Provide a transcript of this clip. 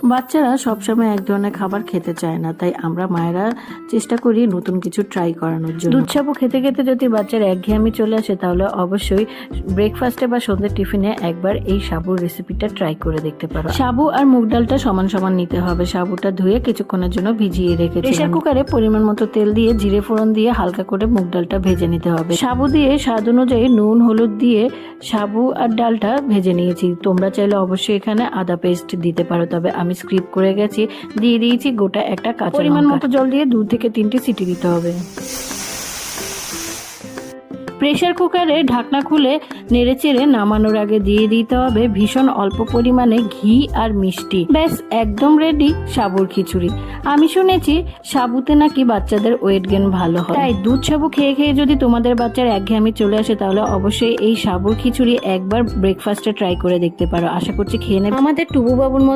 বাচ্চারা সবসময় এক ধরনের খাবার খেতে চায় না, তাই আমরা মায়েরা চেষ্টা করি নতুন কিছু ট্রাই করানোর জন্য। দুধ সাবু খেতে খেতে যদি বাচ্চার একঘেয়েমি চলে আসে, তাহলে অবশ্যই ব্রেকফাস্টে বা সন্ধ্যের টিফিনে একবার এই সাবুর রেসিপিটা ট্রাই করে দেখতে পারো। সাবু আর মুগ ডালটা সমান সমান নিতে হবে। সাবুটা ধুয়ে কিছুক্ষণের জন্য ভিজিয়ে রেখে প্রেসার কুকারে পরিমাণ মতো তেল দিয়ে জিরে ফোড়ন দিয়ে হালকা করে মুগ ডালটা ভেজে নিতে হবে। সাবু দিয়ে স্বাদ অনুযায়ী নুন হলুদ দিয়ে সাবু আর ডালটা ভেজে নিয়েছি। তোমরা চাইলে অবশ্যই এখানে আদা পেস্ট দিতে পারো, তবে আমি স্কিপ করে গেছি। দিয়ে দিয়েছি গোটা একটা কাঁচা লঙ্কা। পরিমাণ মতো জল দিয়ে 2 থেকে 3টি সিটি দিতে হবে। প্রেসার কুকারে ঢাকনা খুলে নেড়েচেড়ে নামানোর আগে দিয়ে দিতে হবে ভীষণ অল্প পরিমাণে ঘি আর মিষ্টি। ব্যাস একদম রেডি সাবুর খিচুড়ি। আমি শুনেছি সাবুতে নাকি বাচ্চাদের ওয়েট গেইন ভালো হয়, তাই দুধ সাবু খেয়ে খেয়ে যদি তোমাদের বাচ্চার একঘেয়েমি চলে আসে, তাহলে অবশ্যই এই সাবুর খিচুড়ি একবার ব্রেকফাস্টে ট্রাই করে দেখতে পারো। আশা করছি খেয়ে নেবে। আমাদের টুবু বাবুর